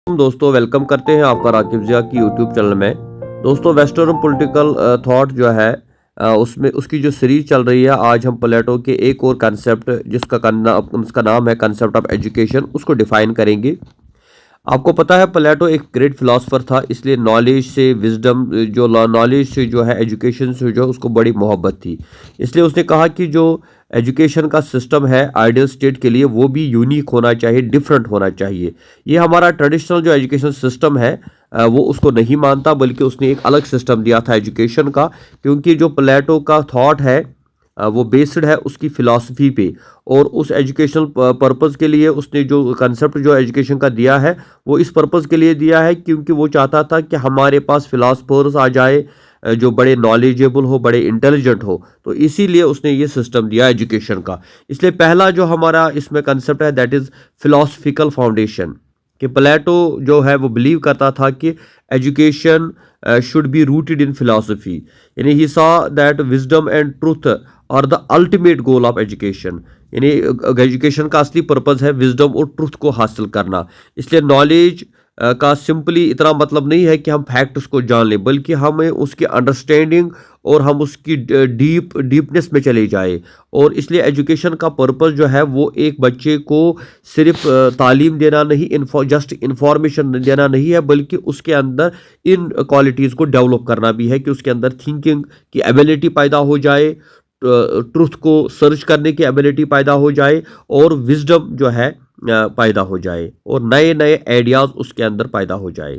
हम दोस्तों वेलकम करते हैं आपका राकिब जिया की यूट्यूब चैनल में। दोस्तों वेस्टर्न पॉलिटिकल थॉट जो है उसमें उसकी जो सीरीज चल रही है, आज हम प्लेटो के एक और कंसेप्ट उसका नाम है कंसेप्ट ऑफ एजुकेशन, उसको डिफाइन करेंगे। आपको पता है प्लेटो एक ग्रेट फिलोसफर था, इसलिए नॉलेज से विजडम जो नॉलेज से जो है एजुकेशन से जो उसको बड़ी मोहब्बत थी। इसलिए उसने कहा कि जो एजुकेशन का सिस्टम है आइडियल स्टेट के लिए वो भी यूनिक होना चाहिए, डिफरेंट होना चाहिए। ये हमारा ट्रेडिशनल जो एजुकेशन सिस्टम है वो उसको नहीं मानता, बल्कि उसने एक अलग सिस्टम दिया था एजुकेशन का। क्योंकि जो प्लेटो का थॉट है वो बेस्ड है उसकी फ़िलासफ़ी पे, और उस एजुकेशनल पर्पज़ के लिए उसने जो कंसेप्ट जो एजुकेशन का दिया है वो इस पर्पज़ के लिए दिया है क्योंकि वो चाहता था कि हमारे पास फ़िलासफ़र्स आ जाए जो बड़े नॉलेजेबल हो, बड़े इंटेलिजेंट हो। तो इसीलिए उसने ये सिस्टम दिया एजुकेशन का। इसलिए पहला जो हमारा इसमें कंसेप्ट है दैट इज़ फ़िलासफ़िकल फाउंडेशन, कि प्लेटो जो है वो बिलीव करता था कि education should be rooted in philosophy. यानी he saw that wisdom and truth और the ultimate goal of education. यानी एजुकेशन का असली पर्पज़ है विजडम और ट्रूथ को हासिल करना। इसलिए नॉलेज का सिंपली इतना मतलब नहीं है कि हम फैक्ट्स को जान लें, बल्कि हमें उसकी अंडरस्टैंडिंग और हम उसकी डीपनेस में चले जाए। और इसलिए एजुकेशन का पर्पज़ जो है वो एक बच्चे को सिर्फ तालीम देना नहीं, जस्ट इंफॉर्मेशन देना नहीं है, बल्कि उसके अंदर इन क्वालिटीज़ को डेवलप करना भी है कि उसके अंदर थिंकिंग की एबिलिटी पैदा हो जाए, ट्रुथ को सर्च करने की एबिलिटी पैदा हो जाए, और विजडम जो है पैदा हो जाए, और नए नए आइडियाज़ उसके अंदर पैदा हो जाए।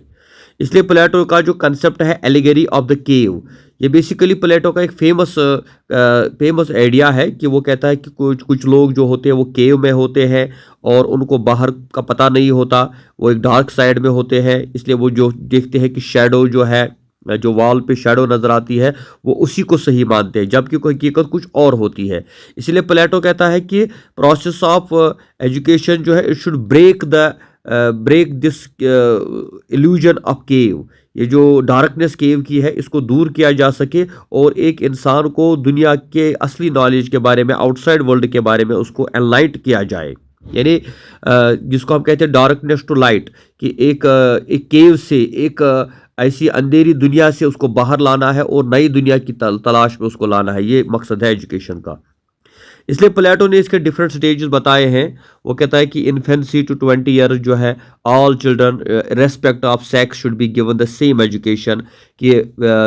इसलिए प्लेटो का जो कंसेप्ट है एलिगेरी ऑफ द केव, ये बेसिकली प्लेटो का एक फेमस आइडिया है कि वो कहता है कि कुछ कुछ लोग जो होते हैं वो केव में होते हैं और उनको बाहर का पता नहीं होता, वो एक डार्क साइड में होते हैं। इसलिए वो जो देखते हैं कि शैडो जो है, जो वॉल पे शैडो नज़र आती है, वो उसी को सही मानते हैं, जबकि कोई हकीकत कुछ और होती है। इसलिए प्लेटो कहता है कि प्रोसेस ऑफ एजुकेशन जो है it should break this illusion of cave. ये जो डार्कनेस केव की है इसको दूर किया जा सके और एक इंसान को दुनिया के असली नॉलेज के बारे में, आउटसाइड वर्ल्ड के बारे में उसको एनलाइट किया जाए। यानी जिसको हम कहते हैं डार्कनेस टू लाइट, कि एक केव से, एक ऐसी अंधेरी दुनिया से उसको बाहर लाना है और नई दुनिया की तलाश में उसको लाना है। ये मकसद है एजुकेशन का। इसलिए प्लेटो ने इसके डिफरेंट स्टेजेस बताए हैं। वो कहता है कि इन्फेंसी टू 20 ईयर जो है all children respect of sex should be given the same education, कि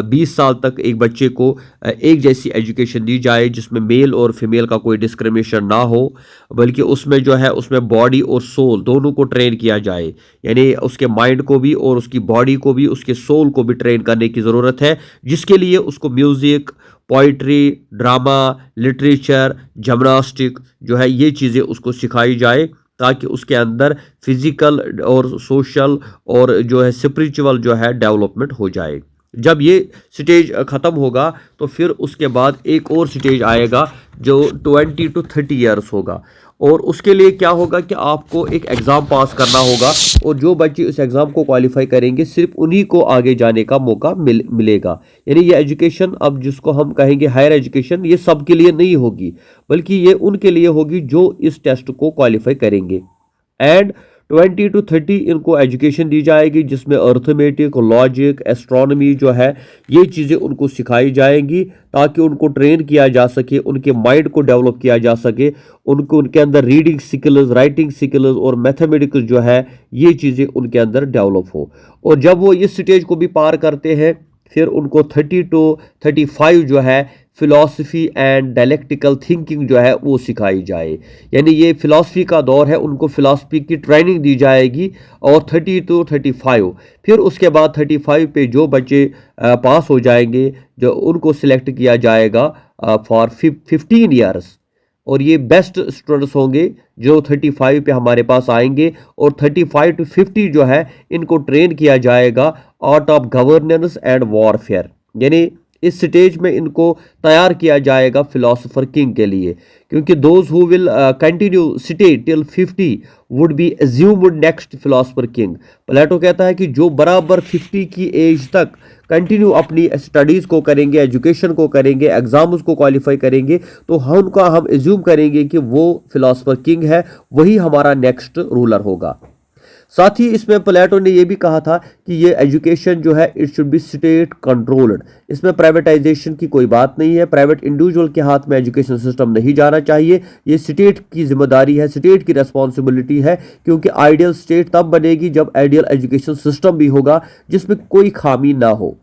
20 साल तक एक बच्चे को एक जैसी एजुकेशन दी जाए जिसमें मेल और फीमेल का कोई डिस्क्रिमिनेशन ना हो, बल्कि उसमें जो है उसमें बॉडी और सोल दोनों को ट्रेन किया जाए। यानी उसके माइंड को भी और उसकी बॉडी को भी, उसके सोल को भी ट्रेन करने की ज़रूरत है, जिसके लिए उसको music, poetry, drama, literature, gymnastic जो है ये चीज़ें उसको सिखाई जाए, ताकि उसके अंदर फिज़िकल और सोशल और जो है स्पिरिचुअल जो है डेवलपमेंट हो जाए। जब ये स्टेज ख़त्म होगा तो फिर उसके बाद एक और स्टेज आएगा जो 20 टू 30 ईयर्स होगा, और उसके लिए क्या होगा कि आपको एक एग्ज़ाम पास करना होगा, और जो बच्चे इस एग्ज़ाम को क्वालिफाई करेंगे सिर्फ उन्हीं को आगे जाने का मौका मिलेगा। यानी ये एजुकेशन, अब जिसको हम कहेंगे हायर एजुकेशन, ये सब के लिए नहीं होगी, बल्कि ये उनके लिए होगी जो इस टेस्ट को क्वालिफाई करेंगे। एंड 20 टू 30 इनको एजुकेशन दी जाएगी जिसमें अर्थमेटिक, लॉजिक, एस्ट्रोनॉमी जो है ये चीज़ें उनको सिखाई जाएंगी, ताकि उनको ट्रेन किया जा सके, उनके माइंड को डेवलप किया जा सके, उनको उनके अंदर रीडिंग स्किल्स, राइटिंग स्किल्स और मैथमेटिक्स जो है ये चीज़ें उनके अंदर डेवलप हो। और जब वो इस स्टेज को भी पार करते हैं फिर उनको 30 टू 35 जो है फ़िलासफ़ी एंड डायलेक्टिकल थिंकिंग जो है वो सिखाई जाए। यानी ये फ़िलासफ़ी का दौर है, उनको फ़िलासफ़ी की ट्रेनिंग दी जाएगी। और 30 टू 35 फिर उसके बाद 35 पे जो बच्चे पास हो जाएंगे, जो उनको सिलेक्ट किया जाएगा फॉर 15 ईयर्स, और ये बेस्ट स्टूडेंट्स होंगे जो 35 पे हमारे पास आएंगे, और 35 टू 50 जो है इनको ट्रेन किया जाएगा art of governance and warfare. यानी इस स्टेज में इनको तैयार किया जाएगा फिलोसोफर किंग के लिए, क्योंकि those who will continue stay till 50 would be assumed next philosopher king. Plato कहता है कि जो बराबर 50 की एज तक कंटिन्यू अपनी स्टडीज़ को करेंगे, एजुकेशन को करेंगे, एग्जाम्स को क्वालिफाई करेंगे, तो हम एज्यूम करेंगे कि वो फिलोसोफर किंग है, वही हमारा नेक्स्ट रूलर होगा। साथ ही इसमें प्लेटो ने यह भी कहा था कि ये एजुकेशन जो है it should be state controlled. इसमें प्राइवेटाइजेशन की कोई बात नहीं है, प्राइवेट इंडिविजुअल के हाथ में एजुकेशन सिस्टम नहीं जाना चाहिए। ये स्टेट की जिम्मेदारी है, स्टेट की रेस्पॉन्सिबिलिटी है, क्योंकि आइडियल स्टेट तब बनेगी जब आइडियल एजुकेशन सिस्टम भी होगा जिसमें कोई खामी ना हो।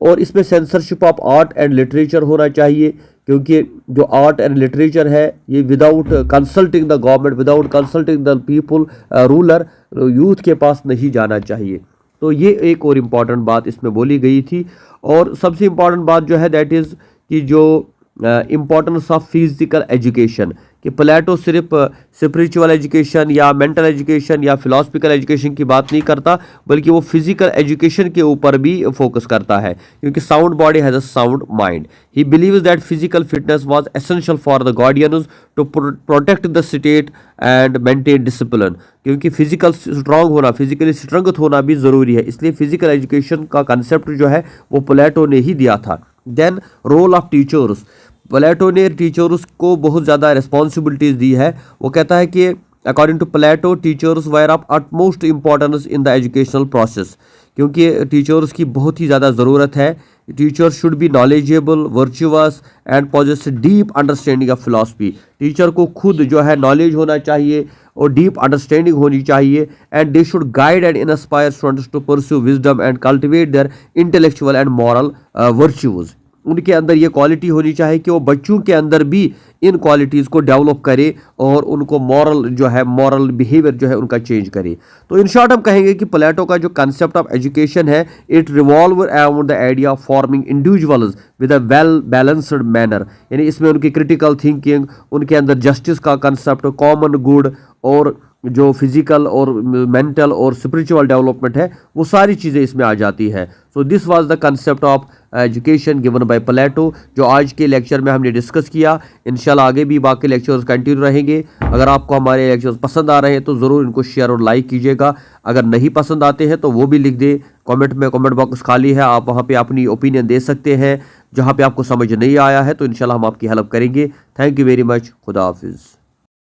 और इसमें censorship of art and literature होना चाहिए, क्योंकि जो आर्ट एंड लिटरेचर है ये without consulting the government, without consulting the people, ruler, youth के पास नहीं जाना चाहिए। तो ये एक और इम्पॉर्टेंट बात इसमें बोली गई थी। और सबसे इम्पॉर्टेंट बात जो है दैट इज़ कि जो इम्पोर्टेंस ऑफ फिजिकल एजुकेशन, कि प्लेटो सिर्फ स्पिरिचुअल एजुकेशन या मेंटल एजुकेशन या फिलोसफिकल एजुकेशन की बात नहीं करता, बल्कि वो फिजिकल एजुकेशन के ऊपर भी फोकस करता है, क्योंकि sound body has a sound mind. He believes that physical fitness was essential for the guardians to protect the state and maintain discipline, क्योंकि फिजिकल स्ट्रांग होना, फिजिकली स्ट्रेंथ होना भी ज़रूरी है, इसलिए फिजिकल एजुकेशन का कंसेप्ट जो है वो प्लेटो ने ही दिया था। देन रोल ऑफ टीचर्स, प्लेटो ने टीचर्स को बहुत ज़्यादा रिस्पॉन्सिबिलिटीज़ दी है। वो कहता है कि according to Plato teachers were of utmost importance in the educational process, क्योंकि टीचर्स की बहुत ही ज़्यादा ज़रूरत है। Teachers should be knowledgeable, virtuous and possess deep understanding of philosophy. Teacher को खुद जो है नॉलेज होना चाहिए और डीप अंडरस्टैंडिंग होनी चाहिए। And they should guide and inspire students to pursue wisdom and cultivate their intellectual and moral virtues. उनके अंदर ये क्वालिटी होनी चाहिए कि वो बच्चों के अंदर भी इन क्वालिटीज़ को डेवलप करे और उनको मॉरल जो है, मॉरल बिहेवियर जो है उनका चेंज करे। तो इन शॉर्ट हम कहेंगे कि प्लेटो का जो कंसेप्ट ऑफ एजुकेशन है it revolve around the idea of forming individuals with a well balanced manner, यानी इसमें उनकी क्रिटिकल थिंकिंग, उनके अंदर जस्टिस का कंसेप्ट, कॉमन गुड और जो फिजिकल और मेंटल और स्पिरिचुअल डेवलपमेंट है वो सारी चीज़ें इसमें आ जाती है। So this was the concept of education given by Plato, जो आज के लेक्चर में हमने डिस्कस किया। इंशाल्लाह आगे भी बाकी लेक्चर्स कंटिन्यू रहेंगे। अगर आपको हमारे लेक्चर्स पसंद आ रहे हैं तो ज़रूर इनको शेयर और लाइक कीजिएगा। अगर नहीं पसंद आते हैं तो वो भी लिख दें कमेंट में, कमेंट बॉक्स खाली है, आप वहाँ पे अपनी ओपिनियन दे सकते हैं। जहाँ पे आपको समझ नहीं आया है तो इंशाल्लाह हम आपकी हेल्प करेंगे। Thank you very much. खुदा हाफिज़।